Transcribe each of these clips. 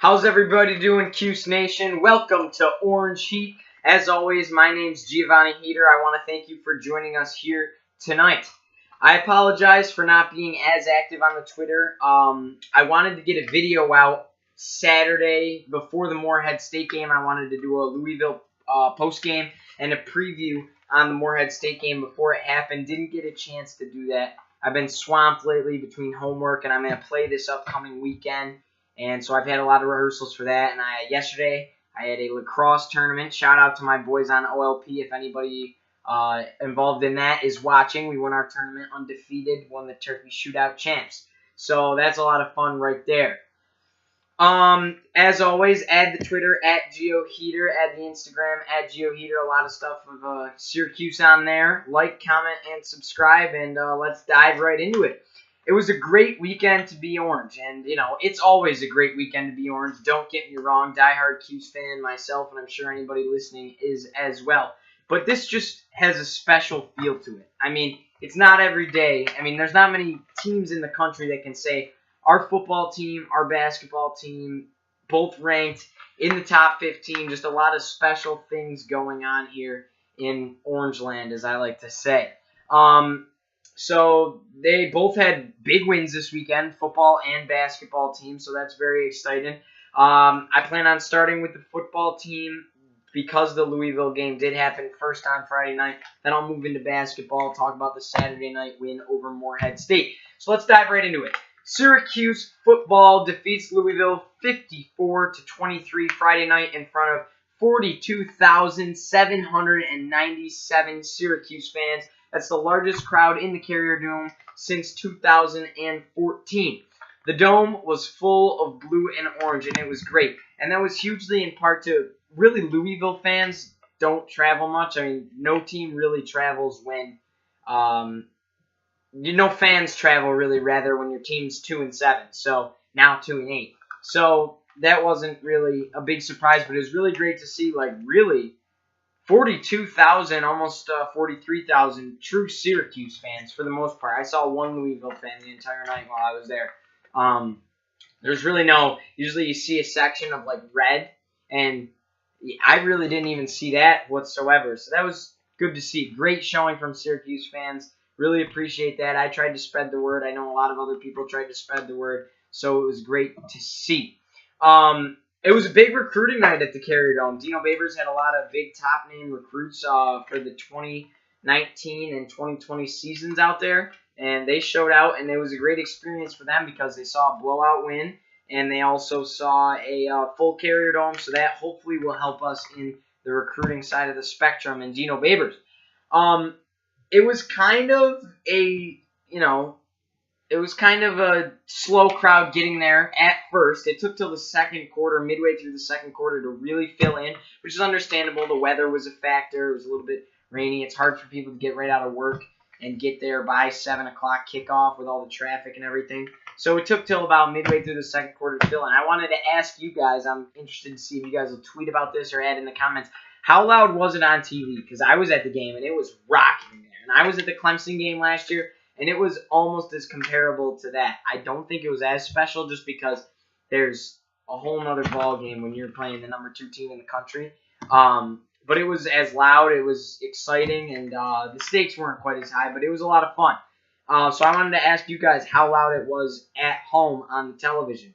How's everybody doing, Cuse Nation? Welcome to Orange Heat. As always, my name's Giovanni Heater. I want to thank you for joining us here tonight. I apologize for not being as active on the Twitter. I wanted to get a video out Saturday before the Morehead State game. I wanted to do a Louisville post game and a preview on the Morehead State game before it happened. Didn't get a chance to do that. I've been swamped lately between homework, and I'm going to play this upcoming weekend. And so I've had a lot of rehearsals for that. And yesterday I had a lacrosse tournament. Shout out to my boys on OLP. If anybody involved in that is watching, we won our tournament undefeated, won the Turkey Shootout champs. So that's a lot of fun right there. As always, add the Twitter at GeoHeater, add the Instagram at GeoHeater. A lot of stuff of Syracuse on there. Like, comment, and subscribe, and let's dive right into it. It was a great weekend to be Orange, and, you know, it's always a great weekend to be Orange. Don't get me wrong, diehard Cuse fan myself, and I'm sure anybody listening is as well. But this just has a special feel to it. I mean, it's not every day. I mean, there's not many teams in the country that can say our football team, our basketball team, both ranked in the top 15. Just a lot of special things going on here in Orange Land, as I like to say. So they both had big wins this weekend, football and basketball team, so that's very exciting. I plan on starting with the football team because the Louisville game did happen first on Friday night. Then I'll move into basketball, talk about the Saturday night win over Morehead State. So let's dive right into it. Syracuse football defeats Louisville 54-23 Friday night in front of 42,797 Syracuse fans. That's the largest crowd in the Carrier Dome since 2014. The dome was full of blue and orange, and it was great. And that was hugely in part to really Louisville fans don't travel much. I mean, no team really travels when no fans travel really, rather when your team's 2-7. So now 2-8. So that wasn't really a big surprise, but it was really great to see, like, really 42,000, almost 43,000 true Syracuse fans for the most part. I saw one Louisville fan the entire night while I was there. There's really usually you see a section of like red, and I really didn't even see that whatsoever. So that was good to see. Great showing from Syracuse fans. Really appreciate that. I tried to spread the word. I know a lot of other people tried to spread the word, so it was great to see. It was a big recruiting night at the Carrier Dome. Dino Babers had a lot of big top-name recruits for the 2019 and 2020 seasons out there, and they showed out, and it was a great experience for them because they saw a blowout win, and they also saw a full Carrier Dome, so that hopefully will help us in the recruiting side of the spectrum. And Dino Babers, it was kind of a, it was kind of a slow crowd getting there at first. It took till the second quarter, midway through the second quarter, to really fill in, which is understandable. The weather was a factor. It was a little bit rainy. It's hard for people to get right out of work and get there by 7 o'clock kickoff with all the traffic and everything. So it took till about midway through the second quarter to fill in. I wanted to ask you guys, I'm interested to see if you guys will tweet about this or add in the comments, how loud was it on TV? Because I was at the game, and it was rocking in there. And I was at the Clemson game last year, and it was almost as comparable to that. I don't think it was as special just because there's a whole nother ball game when you're playing the number 2 team in the country. But it was as loud. It was exciting, and the stakes weren't quite as high, but it was a lot of fun. So I wanted to ask you guys how loud it was at home on the television.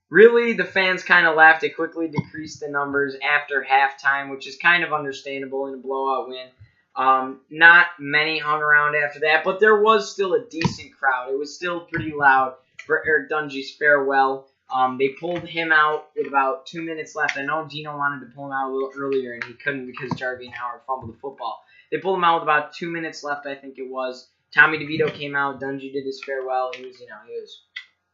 Really, the fans kind of left. It quickly decreased the numbers after halftime, which is kind of understandable in a blowout win. Not many hung around after that, but there was still a decent crowd. It was still pretty loud for Eric Dungey's farewell. They pulled him out with about 2 minutes left. I know Gino wanted to pull him out a little earlier, and he couldn't because Jarvie and Howard fumbled the football. They pulled him out with about 2 minutes left, I think it was. Tommy DeVito came out. Dungey did his farewell. He was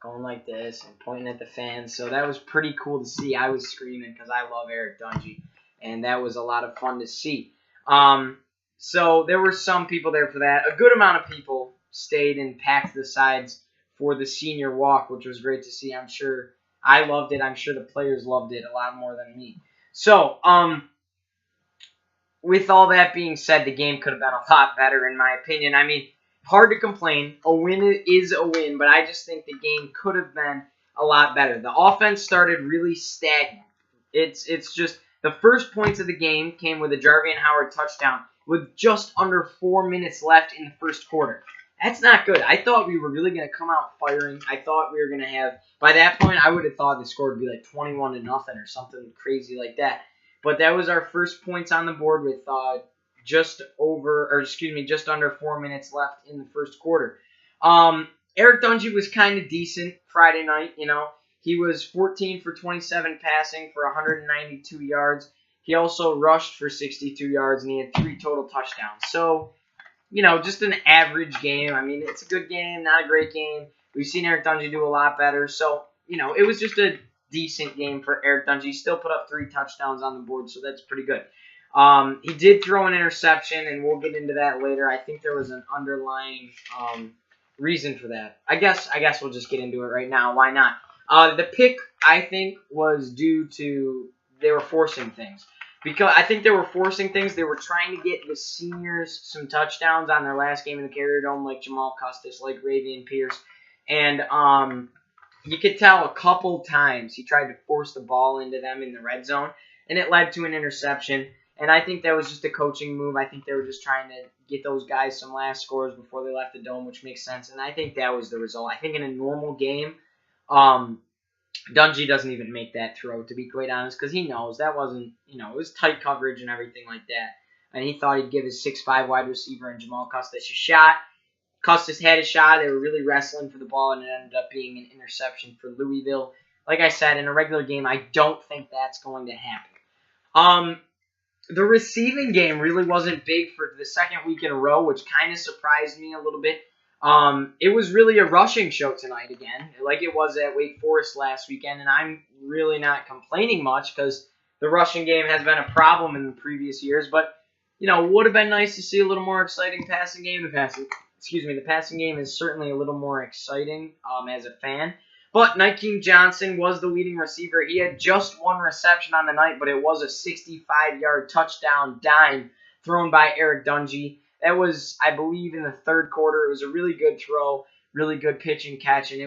going like this and pointing at the fans. So that was pretty cool to see. I was screaming because I love Eric Dungey, and that was a lot of fun to see. So there were some people there for that. A good amount of people stayed and packed the sides for the senior walk, which was great to see. I'm sure I loved it. I'm sure the players loved it a lot more than me. So, with all that being said, the game could have been a lot better in my opinion. I mean, hard to complain. A win is a win, but I just think the game could have been a lot better. The offense started really stagnant. It's just the first points of the game came with a Jarvian Howard touchdown with just under 4 minutes left in the first quarter. That's not good. I thought we were really going to come out firing. I thought we were going to have, by that point, I would have thought the score would be like 21-0 or something crazy like that. But that was our first points on the board with just under 4 minutes left in the first quarter. Eric Dungey was kind of decent Friday night, He was 14 for 27 passing for 192 yards. He also rushed for 62 yards, and he had 3 total touchdowns. So, just an average game. I mean, it's a good game, not a great game. We've seen Eric Dungey do a lot better. So, it was just a decent game for Eric Dungey. He still put up 3 touchdowns on the board, so that's pretty good. He did throw an interception, and we'll get into that later. I think there was an underlying reason for that. I guess we'll just get into it right now. Why not? The pick, I think, was due to they were forcing things. Because I think they were forcing things. They were trying to get the seniors some touchdowns on their last game in the Carrier Dome, like Jamal Custis, like Ravian Pierce. And you could tell a couple times he tried to force the ball into them in the red zone, and it led to an interception. And I think that was just a coaching move. I think they were just trying to get those guys some last scores before they left the Dome, which makes sense. And I think that was the result. I think in a normal game, Dungey doesn't even make that throw, to be quite honest, because he knows that wasn't, it was tight coverage and everything like that. And he thought he'd give his 6'5" wide receiver and Jamal Custis a shot. Custis had a shot. They were really wrestling for the ball, and it ended up being an interception for Louisville. Like I said, in a regular game, I don't think that's going to happen. The receiving game really wasn't big for the second week in a row, which kind of surprised me a little bit. It was really a rushing show tonight again, like it was at Wake Forest last weekend, and I'm really not complaining much because the rushing game has been a problem in the previous years, but, would have been nice to see a little more exciting passing game. The passing game is certainly a little more exciting as a fan. But Nykeem Johnson was the leading receiver. He had just 1 reception on the night, but it was a 65-yard touchdown dime thrown by Eric Dungey. That was, I believe, in the third quarter. It was a really good throw, really good pitch and catch, and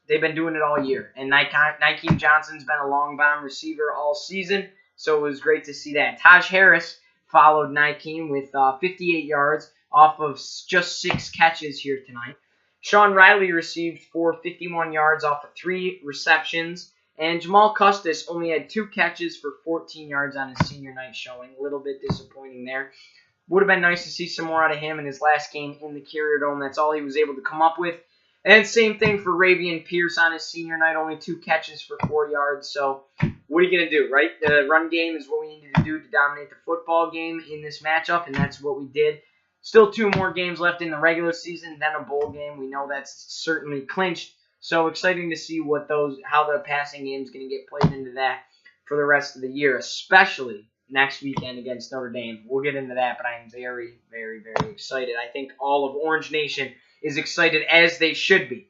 they've been doing it all year. And Nykeem Johnson's been a long bomb receiver all season, so it was great to see that. Taj Harris followed Nykeem with 58 yards off of just 6 catches here tonight. Sean Riley received for 51 yards off of 3 receptions, and Jamal Custis only had 2 catches for 14 yards on his senior night showing. A little bit disappointing there. Would have been nice to see some more out of him in his last game in the Carrier Dome. That's all he was able to come up with. And same thing for Ravian Pierce on his senior night, only 2 catches for 4 yards. So what are you going to do, right? The run game is what we needed to do to dominate the football game in this matchup, and that's what we did. Still 2 more games left in the regular season, then a bowl game. We know that's certainly clinched. So exciting to see how the passing game is going to get played into that for the rest of the year, especially next weekend against Notre Dame. We'll get into that, but I am very, very, very excited. I think all of Orange Nation is excited, as they should be.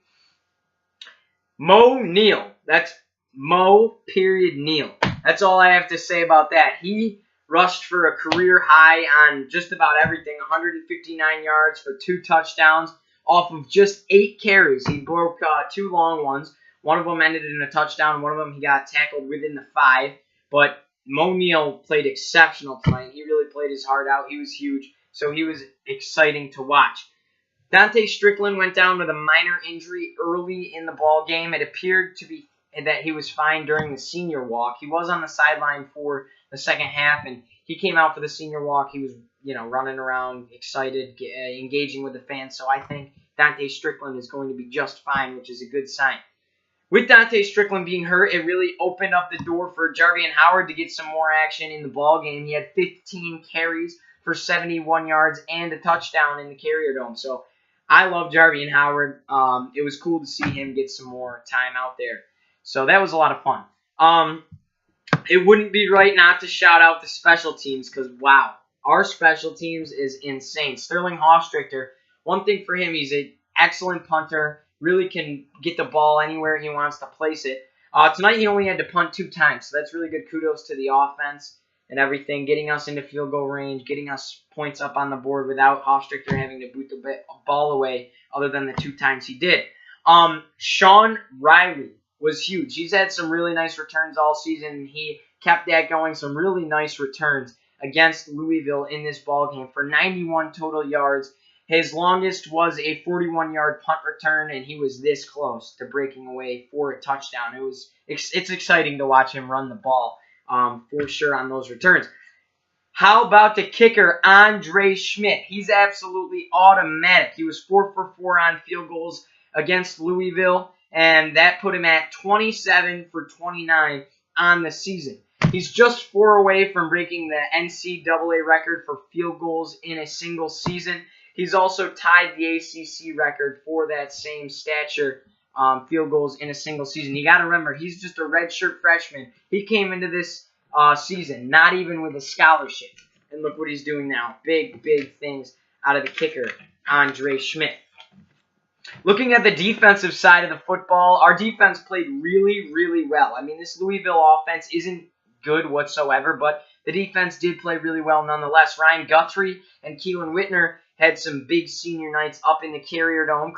Mo Neal. That's Mo Neal. That's all I have to say about that. He rushed for a career high on just about everything. 159 yards for 2 touchdowns off of just 8 carries. He broke 2 long ones. One of them ended in a touchdown. One of them he got tackled within the 5. But Mo Neal played exceptional tonight. He really played his heart out. He was huge, so he was exciting to watch. Dante Strickland went down with a minor injury early in the ball game. It appeared to be that he was fine during the senior walk. He was on the sideline for the second half, and he came out for the senior walk. He was, running around, excited, engaging with the fans. So I think Dante Strickland is going to be just fine, which is a good sign. With Dante Strickland being hurt, it really opened up the door for Jarvian Howard to get some more action in the ball game. He had 15 carries for 71 yards and a touchdown in the Carrier Dome. So I love Jarvian Howard. It was cool to see him get some more time out there. So that was a lot of fun. It wouldn't be right not to shout out the special teams because, wow, our special teams is insane. Sterling Hofstrichter, one thing for him, he's an excellent punter, really can get the ball anywhere he wants to place it. Tonight he only had to punt 2 times, so that's really good. Kudos to the offense and everything, getting us into field goal range, getting us points up on the board without Hofstrichter having to boot the ball away other than the 2 times he did. Sean Riley was huge. He's had some really nice returns all season, and he kept that going. Some really nice returns against Louisville in this ball game for 91 total yards. His longest was a 41-yard punt return, and he was this close to breaking away for a touchdown. It's exciting to watch him run the ball for sure on those returns. How about the kicker, Andre Schmidt? He's absolutely automatic. He was 4 for 4 on field goals against Louisville, and that put him at 27 for 29 on the season. He's just 4 away from breaking the NCAA record for field goals in a single season. He's also tied the ACC record for that same stature, field goals in a single season. You got to remember, he's just a redshirt freshman. He came into this season not even with a scholarship. And look what he's doing now. Big, big things out of the kicker, Andre Schmidt. Looking at the defensive side of the football, our defense played really, really well. I mean, this Louisville offense isn't good whatsoever, but the defense did play really well nonetheless. Ryan Guthrie and Keelan Whitner had some big senior nights up in the Carrier Dome.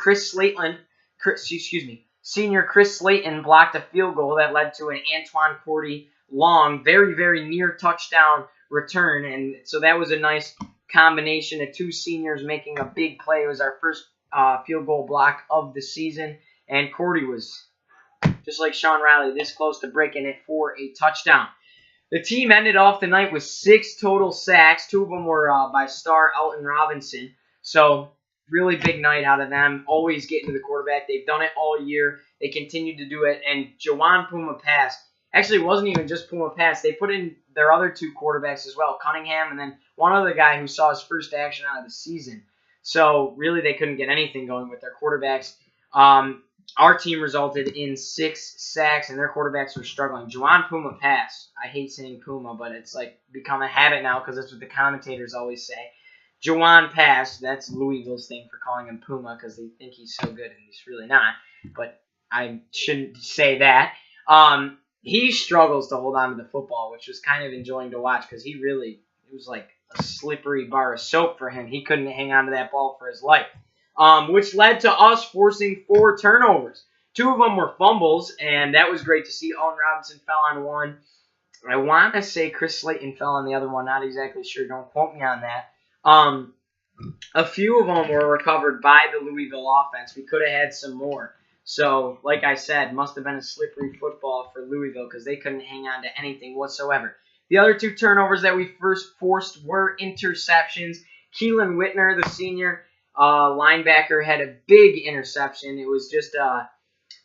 Senior Chris Slayton blocked a field goal that led to an Antoine Cordy long, very, very near touchdown return. And so that was a nice combination of 2 seniors making a big play. It was our first field goal block of the season. And Cordy was, just like Sean Riley, this close to breaking it for a touchdown. The team ended off the night with 6 total sacks. 2 of them were by star Elton Robinson. So really big night out of them. Always getting to the quarterback. They've done it all year. They continue to do it. And Jawan Puma Pass. Actually, it wasn't even just Puma Pass. They put in their other 2 quarterbacks as well, Cunningham, and then one other guy who saw his first action out of the season. So really they couldn't get anything going with their quarterbacks. Our team resulted in 6 sacks, and their quarterbacks were struggling. Jawan Puma Pass. I hate saying Puma, but it's like become a habit now because that's what the commentators always say. Jawan Pass, that's Louisville's thing for calling him Puma because they think he's so good, and he's really not. But I shouldn't say that. He struggles to hold on to the football, which was kind of enjoying to watch because it was like a slippery bar of soap for him. He couldn't hang on to that ball for his life, which led to us forcing 4 turnovers. 2 of them were fumbles, and that was great to see. Owen Robinson fell on one. I want to say Chris Slayton fell on the other one. Not exactly sure. Don't quote me on that. A few of them were recovered by the Louisville offense. We could have had some more. So, like I said, must have been a slippery football for Louisville because they couldn't hang on to anything whatsoever. The other 2 turnovers that we first forced were interceptions. Keelan Whitner, the senior linebacker, had a big interception. It was just a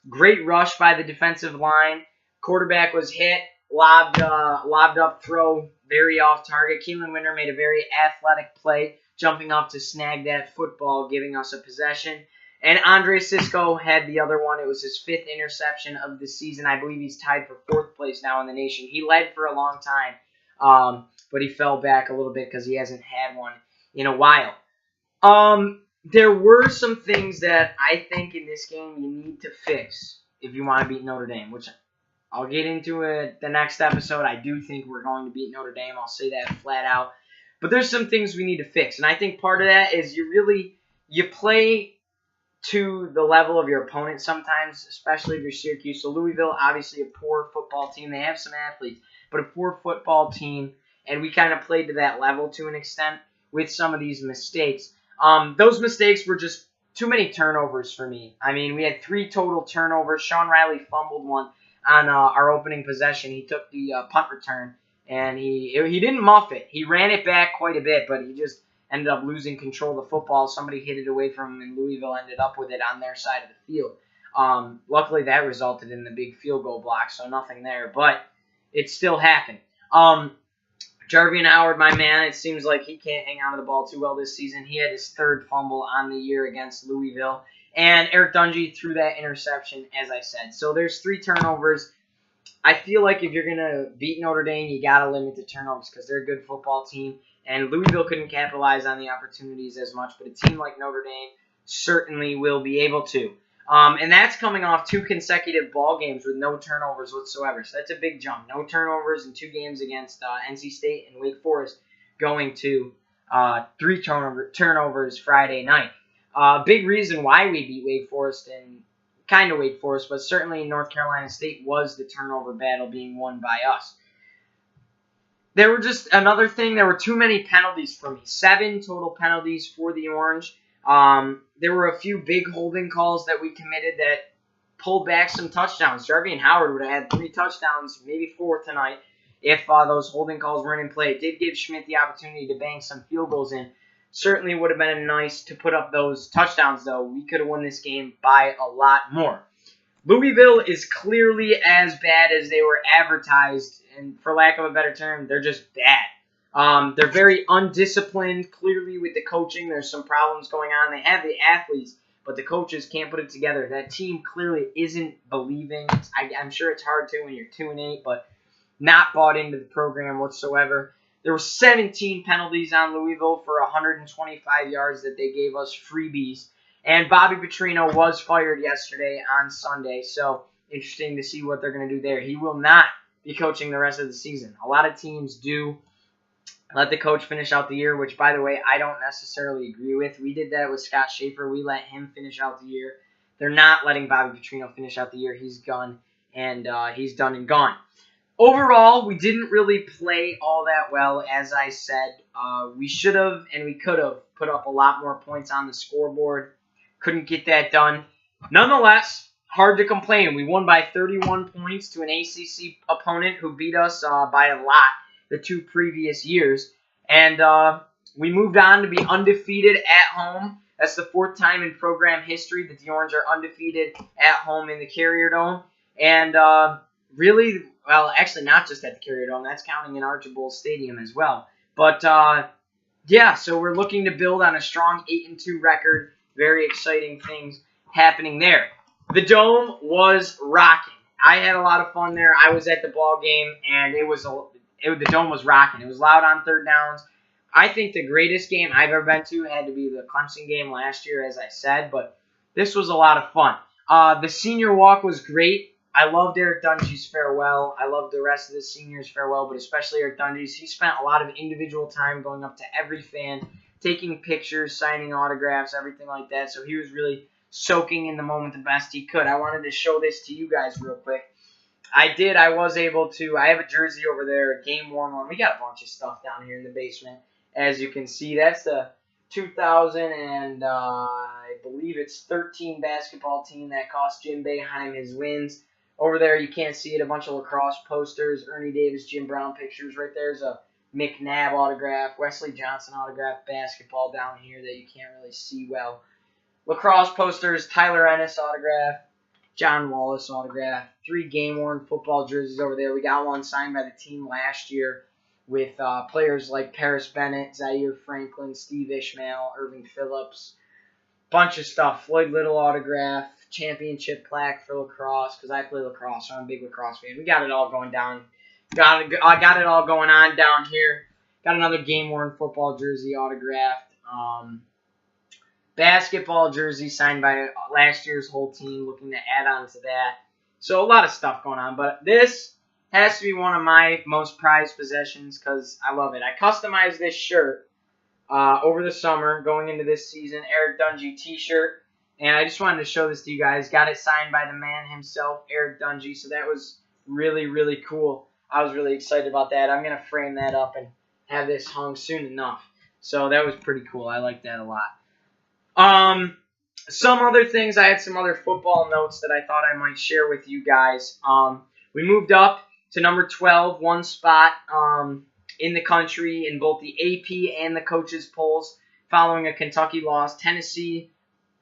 great rush by the defensive line. Quarterback was hit, lobbed up throw, very off target. Keelan Whitner made a very athletic play, jumping up to snag that football, giving us a possession. And Andre Sisco had the other one. It was his 5th interception of the season. I believe he's tied for 4th place now in the nation. He led for a long time, but he fell back a little bit because he hasn't had one in a while. There were some things that I think in this game you need to fix if you want to beat Notre Dame, which I'll get into it the next episode. I do think we're going to beat Notre Dame. I'll say that flat out. But there's some things we need to fix, and I think part of that is you play to the level of your opponent sometimes, especially if you're Syracuse. So Louisville, obviously a poor football team. They have some athletes, but a poor football team, and we kind of played to that level to an extent with some of these mistakes. Those mistakes were just too many turnovers for me. I mean, we had 3 total turnovers. Sean Riley fumbled one on our opening possession. He took the punt return, and he didn't muff it. He ran it back quite a bit, but he just ended up losing control of the football. Somebody hit it away from him, and Louisville ended up with it on their side of the field. Luckily, that resulted in the big field goal block, so nothing there, but it still happened. Jarvian Howard, my man, it seems like he can't hang on to the ball too well this season. He had his 3rd fumble on the year against Louisville. And Eric Dungy threw that interception, as I said. So there's 3 turnovers. I feel like if you're going to beat Notre Dame, you got to limit the turnovers because they're a good football team. And Louisville couldn't capitalize on the opportunities as much, but a team like Notre Dame certainly will be able to. And that's coming off 2 consecutive ball games with no turnovers whatsoever. So that's a big jump. No turnovers in 2 games against NC State and Wake Forest, going to 3 turnovers Friday night. Big reason why we beat Wake Forest and kind of Wake Forest, but certainly North Carolina State was the turnover battle being won by us. There were just another thing. There were too many penalties for me. 7 total penalties for the Orange. There were a few big holding calls that we committed that pulled back some touchdowns. Jarvian Howard would have had 3 touchdowns, maybe 4 tonight, if those holding calls weren't in play. It did give Schmidt the opportunity to bang some field goals in. Certainly would have been nice to put up those touchdowns, though. We could have won this game by a lot more. Louisville is clearly as bad as they were advertised, and for lack of a better term, they're just bad. They're very undisciplined, clearly with the coaching. There's some problems going on. They have the athletes, but the coaches can't put it together. That team clearly isn't believing. I'm sure it's hard to when you're 2-8, but not bought into the program whatsoever. There were 17 penalties on Louisville for 125 yards that they gave us, freebies. And Bobby Petrino was fired yesterday on Sunday, so interesting to see what they're going to do there. He will not be coaching the rest of the season. A lot of teams do let the coach finish out the year, which, by the way, I don't necessarily agree with. We did that with Scott Schaefer. We let him finish out the year. They're not letting Bobby Petrino finish out the year. He's gone, and he's done and gone. Overall, we didn't really play all that well, as I said. We should have and we could have put up a lot more points on the scoreboard. Couldn't get that done. Nonetheless, hard to complain. We won by 31 points to an ACC opponent who beat us by a lot the 2 previous years. And we moved on to be undefeated at home. That's the 4th time in program history that the Orange are undefeated at home in the Carrier Dome. And really, well, actually not just at the Carrier Dome. That's counting in Archibald Stadium as well. But, yeah, so we're looking to build on a strong 8-2 record. Very exciting things happening there. The Dome was rocking. I had a lot of fun there. I was at the ball game, and the Dome was rocking. It was loud on 3rd downs. I think the greatest game I've ever been to had to be the Clemson game last year, as I said, but this was a lot of fun. The senior walk was great. I loved Eric Dungy's farewell. I loved the rest of the seniors' farewell, but especially Eric Dungy's. He spent a lot of individual time going up to every fan, taking pictures, signing autographs, everything like that. So he was really soaking in the moment the best he could. I wanted to show this to you guys real quick. I was able to. I have a jersey over there, a game-worn one. We got a bunch of stuff down here in the basement. As you can see, that's the 2000 and I believe it's 13 basketball team that cost Jim Boeheim his wins. Over there, you can't see it, a bunch of lacrosse posters, Ernie Davis, Jim Brown pictures. Right there's a McNabb autograph, Wesley Johnson autograph, basketball down here that you can't really see well. Lacrosse posters, Tyler Ennis autograph, John Wallace autograph, 3 game-worn football jerseys over there. We got one signed by the team last year with players like Paris Bennett, Zaire Franklin, Steve Ishmael, Irving Phillips. Bunch of stuff. Floyd Little autograph, championship plaque for lacrosse, because I play lacrosse, so I'm a big lacrosse fan. We got it all going down. I got it all going on down here. Got another game-worn football jersey autographed. Basketball jersey signed by last year's whole team, looking to add on to that. So a lot of stuff going on, but this has to be one of my most prized possessions because I love it. I customized this shirt over the summer going into this season, Eric Dungy t-shirt, and I just wanted to show this to you guys. Got it signed by the man himself, Eric Dungy, so that was really, really cool. I was really excited about that. I'm going to frame that up and have this hung soon enough. So that was pretty cool. I like that a lot. Some other things, I had some other football notes that I thought I might share with you guys. We moved up to number 12, one spot in the country in both the AP and the coaches' polls following a Kentucky loss. Tennessee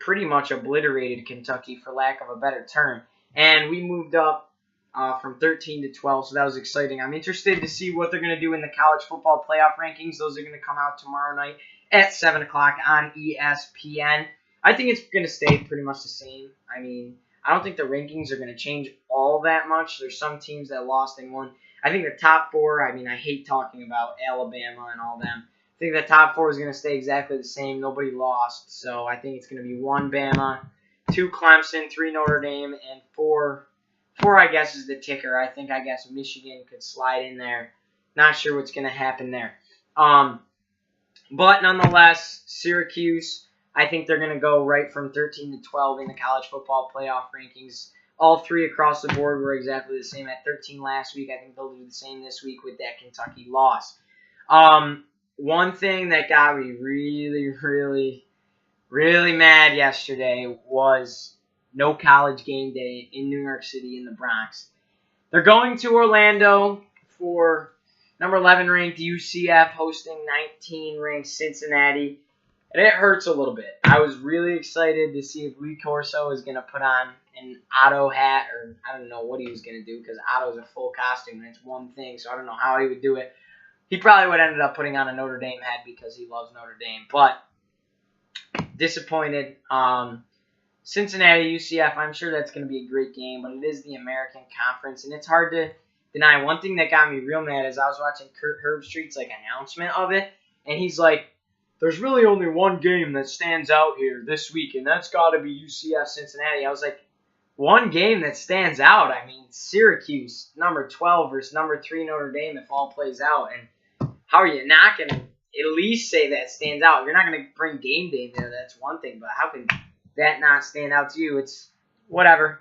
pretty much obliterated Kentucky, for lack of a better term. And we moved up from 13 to 12, so that was exciting. I'm interested to see what they're going to do in the college football playoff rankings. Those are going to come out tomorrow night at 7 o'clock on ESPN. I think it's going to stay pretty much the same. I mean, I don't think the rankings are going to change all that much. There's some teams that lost and won. I think the top 4, I mean, I hate talking about Alabama and all them. I think the top 4 is going to stay exactly the same. Nobody lost. So I think it's going to be 1 Bama, 2 Clemson, 3 Notre Dame, and 4, I guess, is the ticker. I guess Michigan could slide in there. Not sure what's going to happen there. But nonetheless, Syracuse, I think they're going to go right from 13 to 12 in the college football playoff rankings. All three across the board were exactly the same at 13 last week. I think they'll do the same this week with that Kentucky loss. One thing that got me really mad yesterday was no college game day in New York City in the Bronx. They're going to Orlando for number 11 ranked UCF hosting 19 ranked Cincinnati. And it hurts a little bit. I was really excited to see if Lee Corso was going to put on an Otto hat, or I don't know what he was going to do, because Otto's a full costume and it's one thing, so I don't know how he would do it. He probably would have ended up putting on a Notre Dame hat because he loves Notre Dame. But disappointed. Cincinnati, UCF, I'm sure that's going to be a great game, but it is the American Conference, and it's hard to deny. One thing that got me real mad is I was watching Kurt Herbstreit's announcement of it, and he's like, there's really only one game that stands out here this week, and that's got to be UCF Cincinnati. I was like, one game that stands out? I mean, Syracuse, number 12 versus number 3 Notre Dame if all plays out. And how are you not going to at least say that stands out? You're not going to bring game day there. That's one thing, but how can that not stand out to you? It's whatever.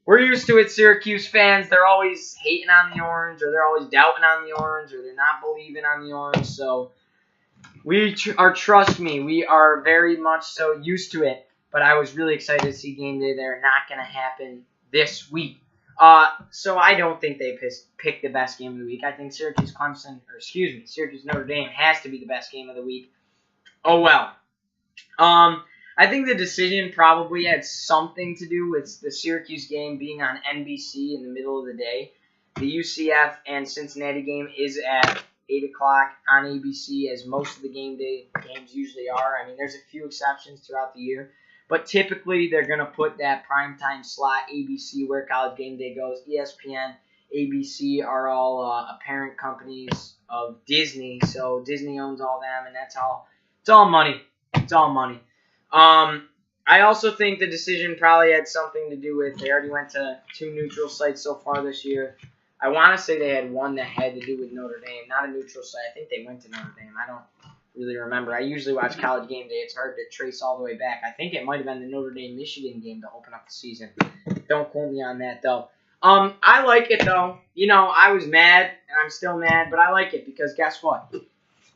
We're used to it, Syracuse fans. They're always hating on the Orange, or they're always doubting on the Orange, or they're not believing on the Orange. So trust me, we are very much so used to it. But I was really excited to see game day there. Not going to happen this week. So I don't think they picked the best game of the week. I think Syracuse Notre Dame has to be the best game of the week. Oh well. I think the decision probably had something to do with the Syracuse game being on NBC in the middle of the day. The UCF and Cincinnati game is at 8 o'clock on ABC, as most of the game day games usually are. I mean, there's a few exceptions throughout the year. But typically, they're going to put that primetime slot, ABC, where College Game Day goes. ESPN, ABC are all parent companies of Disney. So Disney owns all them, and it's all money. It's all money. I also think the decision probably had something to do with they already went to 2 neutral sites so far this year. I want to say they had one that had to do with Notre Dame, not a neutral site. I think they went to Notre Dame. I don't really remember. I usually watch College Game Day. It's hard to trace all the way back. I think it might have been the Notre Dame-Michigan game to open up the season. Don't quote me on that, though. I like it, though. You know, I was mad, and I'm still mad, but I like it because guess what?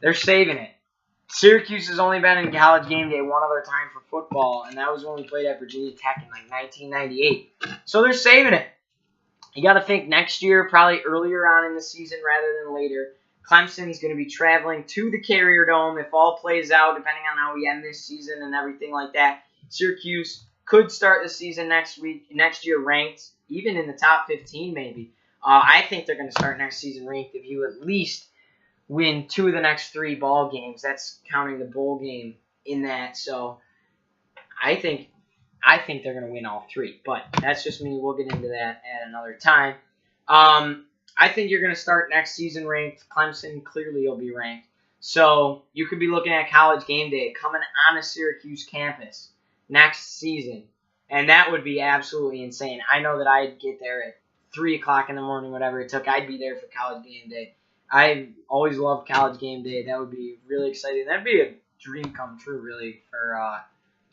They're saving it. Syracuse has only been in College Game Day one other time for football, and that was when we played at Virginia Tech in 1998. So they're saving it. You got to think next year, probably earlier on in the season rather than later, Clemson's going to be traveling to the Carrier Dome if all plays out, depending on how we end this season and everything like that. Syracuse could start the season next year ranked, even in the top 15 maybe. I think they're going to start next season ranked if you at least win 2 of the next 3 ball games. That's counting the bowl game in that. So I think they're going to win all 3, but that's just me. We'll get into that at another time. I think you're going to start next season ranked. Clemson clearly will be ranked. So you could be looking at College Game Day coming on a Syracuse campus next season, and that would be absolutely insane. I know that I'd get there at 3 o'clock in the morning, whatever it took. I'd be there for College Game Day. I always loved College Game Day. That would be really exciting. That'd be a dream come true, really, for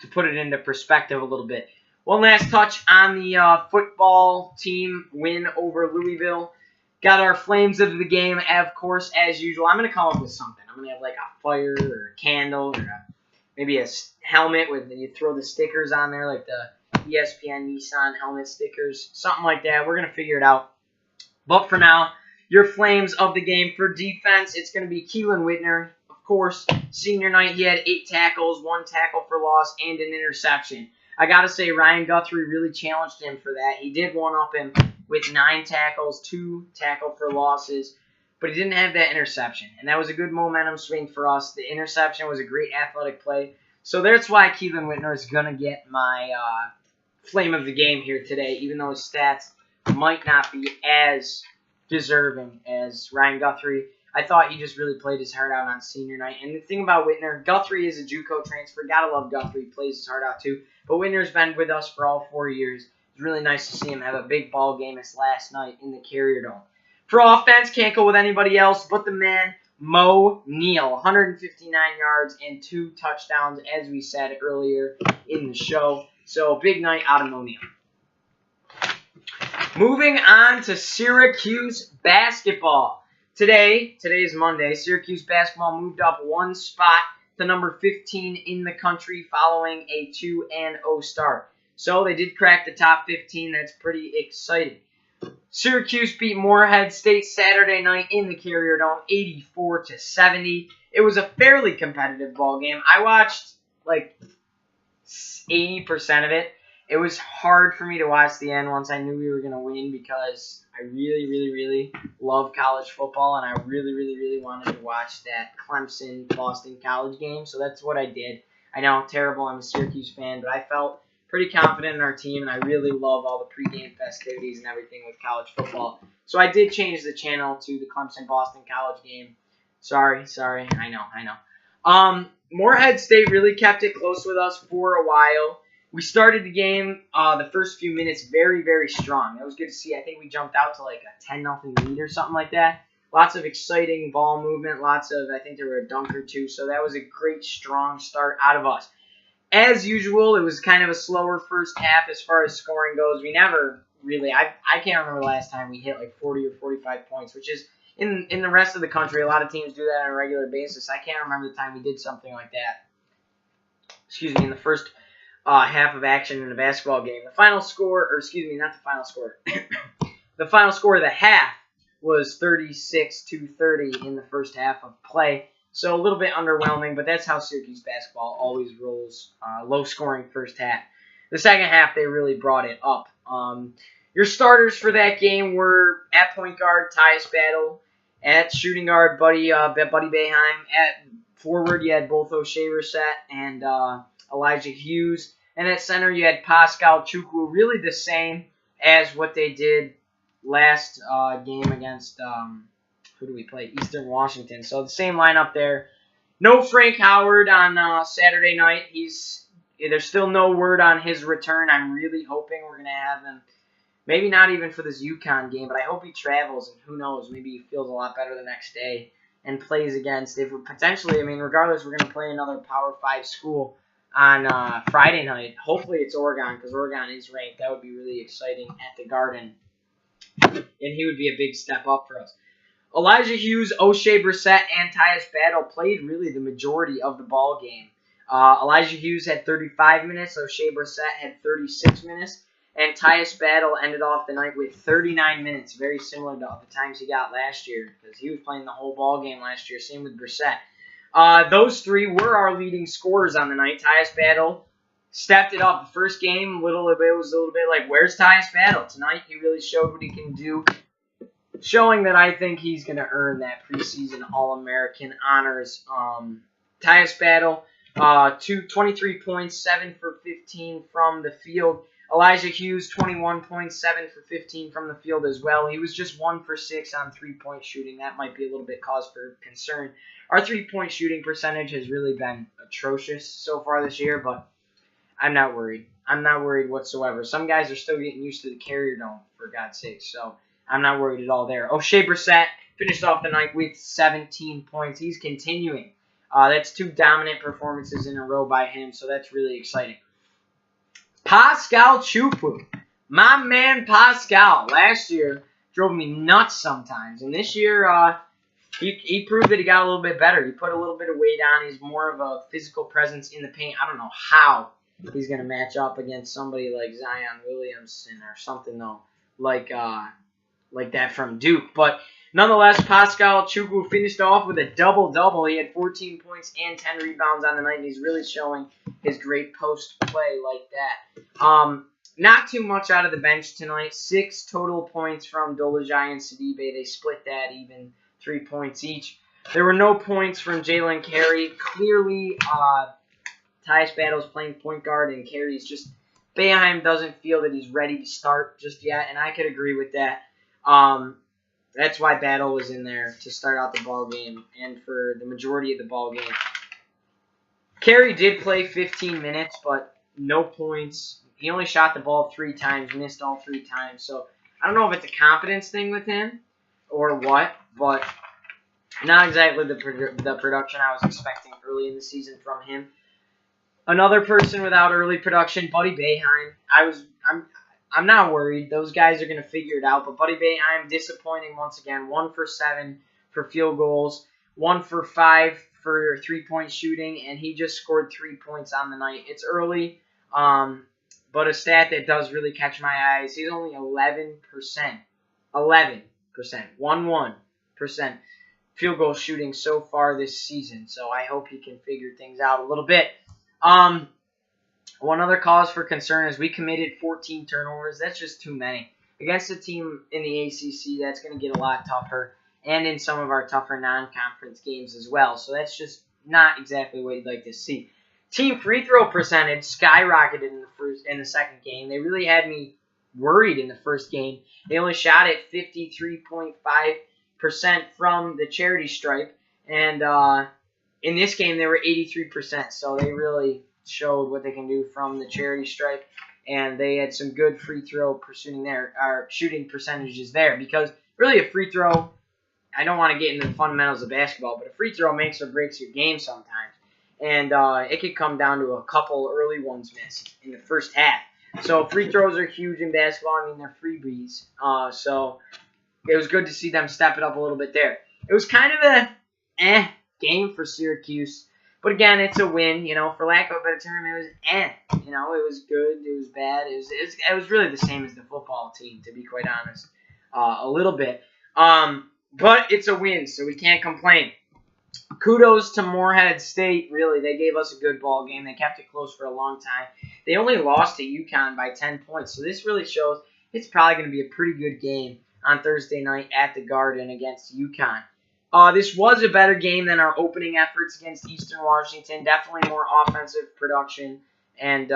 to put it into perspective a little bit. One last touch on the football team win over Louisville. Got our flames of the game, of course, as usual. I'm going to come up with something. I'm going to have like a fire or a candle or maybe a helmet with you throw the stickers on there, like the ESPN Nissan helmet stickers, something like that. We're going to figure it out. But for now, your flames of the game for defense, it's going to be Keelan Whitner. Of course, senior night, he had 8 tackles, 1 tackle for loss, and an interception. I got to say, Ryan Guthrie really challenged him for that. He did one-up him with 9 tackles, 2 tackle for losses, but he didn't have that interception. And that was a good momentum swing for us. The interception was a great athletic play. So that's why Keelan Whitner is going to get my flame of the game here today, even though his stats might not be as deserving as Ryan Guthrie. I thought he just really played his heart out on senior night. And the thing about Whitner, Guthrie is a JUCO transfer. Gotta love Guthrie. He plays his heart out too. But Whitner's been with us for all 4 years. It's really nice to see him have a big ball game this last night in the Carrier Dome. For offense, can't go with anybody else but the man Mo Neal, 159 yards and 2 touchdowns, as we said earlier in the show. So, big night out of Mo Neal. Moving on to Syracuse basketball. Today's Monday. Syracuse basketball moved up 1 spot to number 15 in the country following a 2-0 start. So they did crack the top 15. That's pretty exciting. Syracuse beat Morehead State Saturday night in the Carrier Dome, 84-70. It was a fairly competitive ball game. I watched like 80% of it. It was hard for me to watch the end once I knew we were going to win because I really love college football, and I really wanted to watch that Clemson-Boston College game, so that's what I did. I know, terrible, I'm a Syracuse fan, but I felt pretty confident in our team, and I really love all the pregame festivities and everything with college football. So I did change the channel to the Clemson-Boston College game. Sorry, I know. Morehead State really kept it close with us for a while. We started the game, the first few minutes, very strong. That was good to see. I think we jumped out to like a 10-0 lead or something like that. Lots of exciting ball movement. I think there were a dunk or two. So that was a great, strong start out of us. As usual, it was kind of a slower first half as far as scoring goes. We never really, I can't remember the last time we hit like 40 or 45 points, which is, in the rest of the country, a lot of teams do that on a regular basis. I can't remember the time we did something like that. In the first half of action in a basketball game. The final score, not the final score. The final score of the half was 36-30 in the first half of play. So a little bit underwhelming, but that's how Syracuse basketball always rolls. Low-scoring first half. The second half, they really brought it up. Your starters for that game were at point guard, Tyus Battle. At shooting guard, Buddy Boeheim. At forward, you had both O'Shea Brissett and Elijah Hughes. And at center, you had Pascal Chukwu, really the same as what they did last game against, who do we play? Eastern Washington. So the same lineup there. No Frank Howard on Saturday night. There's still no word on his return. I'm really hoping we're going to have him, maybe not even for this UConn game, but I hope he travels, and who knows, maybe he feels a lot better the next day and plays against, regardless, we're going to play another Power 5 school on Friday night. Hopefully it's Oregon, because Oregon is ranked. That would be really exciting at the Garden. And he would be a big step up for us. Elijah Hughes, O'Shea Brissett, and Tyus Battle played really the majority of the ball game. Elijah Hughes had 35 minutes. O'Shea Brissett had 36 minutes. And Tyus Battle ended off the night with 39 minutes, very similar to the times he got last year, because he was playing the whole ball game last year. Same with Brissett. Those three were our leading scorers on the night. Tyus Battle stepped it up. The first game, it was a little bit like, where's Tyus Battle? Tonight, he really showed what he can do, showing that I think he's going to earn that preseason All-American honors. Tyus Battle, 23 points, 7 for 15 from the field. Elijah Hughes, 21 points, 7 for 15 from the field as well. He was just 1 for 6 on three-point shooting. That might be a little bit cause for concern. Our three-point shooting percentage has really been atrocious so far this year, but I'm not worried. I'm not worried whatsoever. Some guys are still getting used to the Carrier Dome, for God's sake, so I'm not worried at all there. O'Shea Brissett finished off the night with 17 points. He's continuing. That's 2 dominant performances in a row by him, so that's really exciting. Pascal Chukwu, my man Pascal, last year drove me nuts sometimes, and this year he proved that he got a little bit better. He put a little bit of weight on. He's more of a physical presence in the paint. I don't know how he's going to match up against somebody like Zion Williamson or something though, like that from Duke. But nonetheless, Pascal Chukwu finished off with a double-double. He had 14 points and 10 rebounds on the night, and he's really showing his great post play like that. Not too much out of the bench tonight. 6 total points from Dolajai and Sidibe. They split that even, 3 points each. There were no points from Jalen Carey. Clearly, Tyus Battle's playing point guard, and Carey's just, Boeheim doesn't feel that he's ready to start just yet, and I could agree with that. That's why Battle was in there to start out the ball game and for the majority of the ball game. Carey did play 15 minutes, but no points. He only shot the ball 3 times, missed all 3 times. So I don't know if it's a confidence thing with him or what, but Not exactly the production I was expecting early in the season from him. Another person without early production, Buddy Boeheim. I'm not worried. Those guys are going to figure it out. But Buddy Boeheim, disappointing once again. 1 for 7 for field goals. 1 for 5 for three-point shooting. And he just scored 3 points on the night. It's early, but a stat that does really catch my eyes. He's only 11%. 11%. 1% field goal shooting so far this season. So I hope he can figure things out a little bit. One other cause for concern is we committed 14 turnovers. That's just too many. Against a team in the ACC, that's going to get a lot tougher, and in some of our tougher non-conference games as well. So that's just not exactly what you'd like to see. Team free throw percentage skyrocketed in the second game. They really had me worried in the first game. They only shot at 53.5% from the charity stripe, and in this game they were 83%. So they really showed what they can do from the charity stripe, and they had some good free throw shooting percentages there, because really a free throw, I don't want to get into the fundamentals of basketball, but a free throw makes or breaks your game sometimes, and it could come down to a couple early ones missed in the first half. So free throws are huge in basketball. I mean, they're freebies, so it was good to see them step it up a little bit there. It was kind of a game for Syracuse. But again, it's a win, for lack of a better term. It was it was good, it was bad. It was really the same as the football team, to be quite honest, a little bit. But it's a win, so we can't complain. Kudos to Morehead State, really. They gave us a good ball game. They kept it close for a long time. They only lost to UConn by 10 points, so this really shows it's probably going to be a pretty good game on Thursday night at the Garden against UConn. This was a better game than our opening efforts against Eastern Washington. Definitely more offensive production, and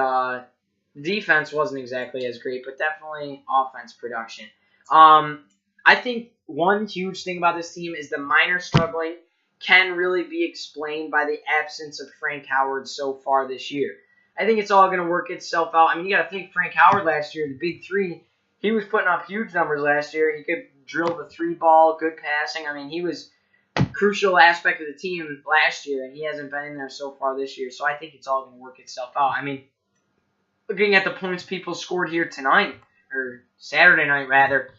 defense wasn't exactly as great, but definitely offense production. I think one huge thing about this team is the minor struggling can really be explained by the absence of Frank Howard so far this year. I think it's all going to work itself out. I mean, you got to think Frank Howard last year, the big three, he was putting up huge numbers last year. He could drill the three ball, good passing. I mean, he was crucial aspect of the team last year, and he hasn't been in there so far this year. So I think it's all going to work itself out. I mean, looking at the points people scored here tonight, or Saturday night rather,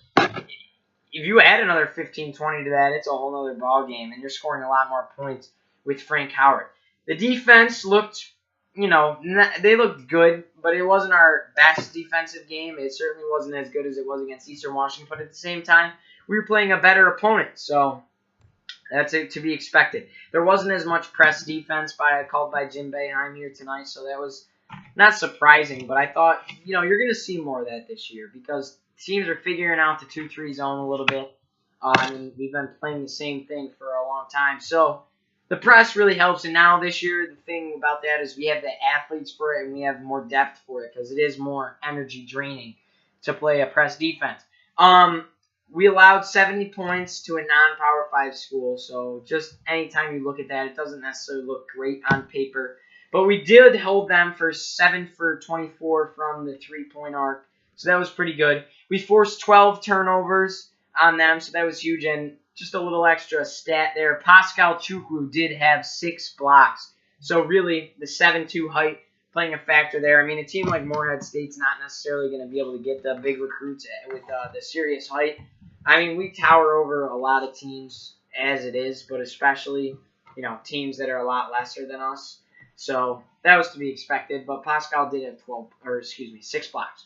if you add another 15-20 to that, it's a whole other ball game, and you're scoring a lot more points with Frank Howard. The defense looked, they looked good, but it wasn't our best defensive game. It certainly wasn't as good as it was against Eastern Washington, but at the same time, we were playing a better opponent, so that's to be expected. There wasn't as much press defense called by Jim Boeheim here tonight, so that was not surprising. But I thought, you're going to see more of that this year, because teams are figuring out the 2-3 zone a little bit. I mean, we've been playing the same thing for a long time. So the press really helps. And now this year, the thing about that is we have the athletes for it, and we have more depth for it, because it is more energy draining to play a press defense. We allowed 70 points to a non-Power 5 school, so just anytime you look at that, it doesn't necessarily look great on paper. But we did hold them for 7 for 24 from the three-point arc, so that was pretty good. We forced 12 turnovers on them, so that was huge. And just a little extra stat there, Pascal Chukwu did have 6 blocks. So really, the 7'2" height playing a factor there. I mean, a team like Morehead State's not necessarily going to be able to get the big recruits with the serious height. I mean, we tower over a lot of teams as it is, but especially, teams that are a lot lesser than us. So that was to be expected, but Pascal did have 6 blocks.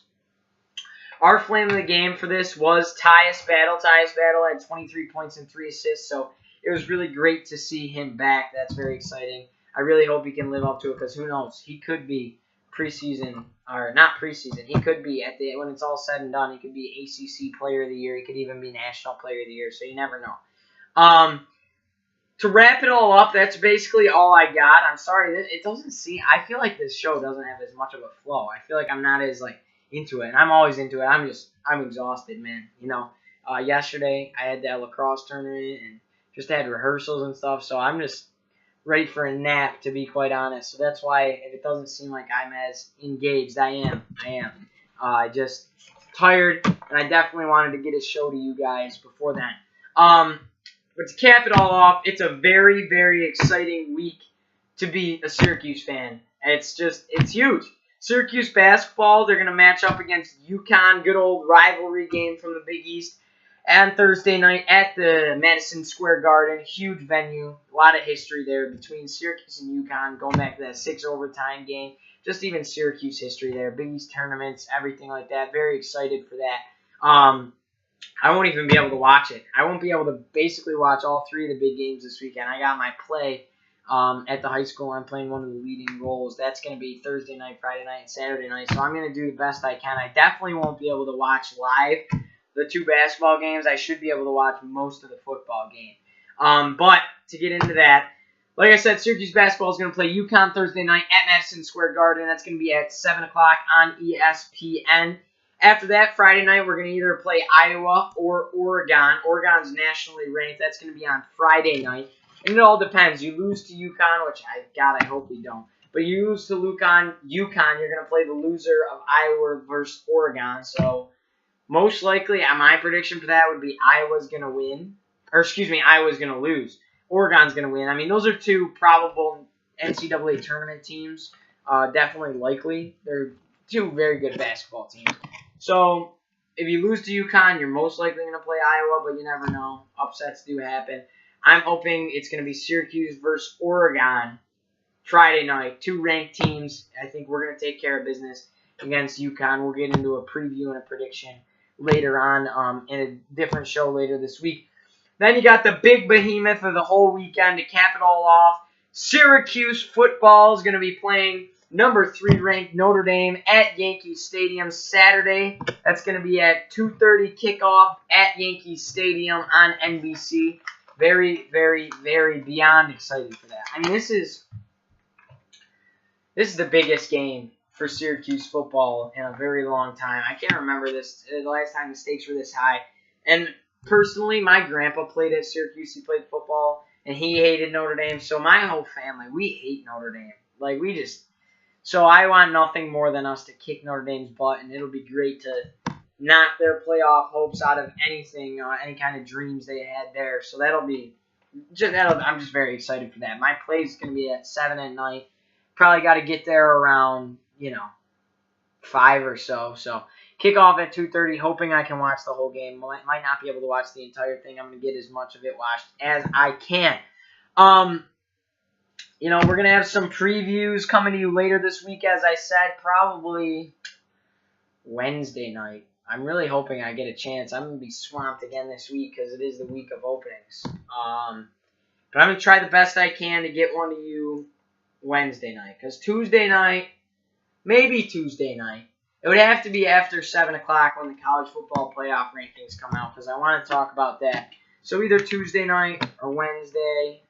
Our flame of the game for this was Tyus Battle. Tyus Battle had 23 points and 3 assists, so it was really great to see him back. That's very exciting. I really hope he can live up to it, because who knows? He could be preseason, or not preseason. He could be, when it's all said and done, he could be ACC Player of the Year. He could even be National Player of the Year, so you never know. To wrap it all up, that's basically all I got. I'm sorry, it doesn't seem, I feel like this show doesn't have as much of a flow. I feel like I'm not as, into it. And I'm always into it. I'm exhausted, man. Yesterday I had that lacrosse tournament and just had rehearsals and stuff, so I'm just ready for a nap, to be quite honest. So that's why, if it doesn't seem like I'm as engaged, I am. Just tired, and I definitely wanted to get a show to you guys before then. But to cap it all off, it's a very, very exciting week to be a Syracuse fan. It's huge. Syracuse basketball, they're going to match up against UConn, good old rivalry game from the Big East, on Thursday night at the Madison Square Garden. Huge venue, a lot of history there between Syracuse and UConn, going back to that 6 overtime game. Just even Syracuse history there, Big East tournaments, everything like that. Very excited for that. I won't even be able to watch it. I won't be able to basically watch all 3 of the big games this weekend. I got my play at the high school. I'm playing one of the leading roles. That's going to be Thursday night, Friday night, and Saturday night. So I'm going to do the best I can. I definitely won't be able to watch live the 2 basketball games. I should be able to watch most of the football game. But to get into that, like I said, Syracuse basketball is going to play UConn Thursday night at Madison Square Garden. That's going to be at 7 o'clock on ESPN. After that, Friday night, we're going to either play Iowa or Oregon. Oregon's nationally ranked. That's going to be on Friday night. And it all depends. You lose to UConn, which, I hope we don't. But you lose to UConn, you're going to play the loser of Iowa versus Oregon. So, most likely, my prediction for that would be Iowa's going to win. Or, excuse me, Iowa's going to lose. Oregon's going to win. I mean, those are 2 probable NCAA tournament teams. Definitely likely. They're 2 very good basketball teams. So, if you lose to UConn, you're most likely going to play Iowa, but you never know. Upsets do happen. I'm hoping it's going to be Syracuse versus Oregon Friday night. 2 ranked teams. I think we're going to take care of business against UConn. We'll get into a preview and a prediction later on in a different show later this week. Then you got the big behemoth of the whole weekend to cap it all off. Syracuse football is going to be playing number 3 ranked Notre Dame at Yankee Stadium Saturday. That's going to be at 2:30 kickoff at Yankee Stadium on NBC. Very, very, very beyond excited for that. I mean, this is the biggest game for Syracuse football in a very long time. I can't remember the last time the stakes were this high. And personally, my grandpa played at Syracuse. He played football, and he hated Notre Dame. So my whole family, we hate Notre Dame. Like, so I want nothing more than us to kick Notre Dame's butt, and it'll be great to knock their playoff hopes out of anything, any kind of dreams they had there. So I'm just very excited for that. My play is going to be at 7 at night. Probably got to get there around, 5 or so. So kickoff at 2:30, hoping I can watch the whole game. Might not be able to watch the entire thing. I'm going to get as much of it watched as I can. We're going to have some previews coming to you later this week, as I said, probably Wednesday night. I'm really hoping I get a chance. I'm going to be swamped again this week because it is the week of openings. But I'm going to try the best I can to get one to you Wednesday night. Because Tuesday night, maybe Tuesday night, it would have to be after 7 o'clock when the college football playoff rankings come out because I want to talk about that. So either Tuesday night or Wednesday.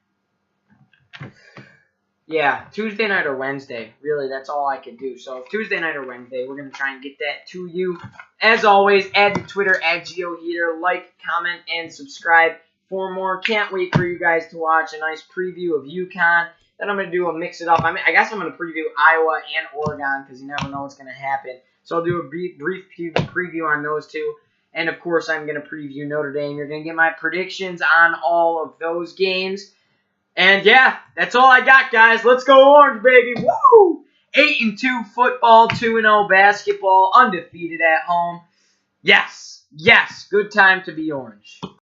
Yeah, Tuesday night or Wednesday. Really, that's all I could do. So Tuesday night or Wednesday, we're going to try and get that to you. As always, add to Twitter, @GeoHeater. Like, comment, and subscribe for more. Can't wait for you guys to watch a nice preview of UConn. Then I'm going to do a mix it up. I guess I'm going to preview Iowa and Oregon because you never know what's going to happen. So I'll do a brief preview on those 2. And, of course, I'm going to preview Notre Dame. You're going to get my predictions on all of those games. And, yeah, that's all I got, guys. Let's go Orange, baby. Woo! 8-2 football, 2-0 basketball, undefeated at home. Yes, good time to be Orange.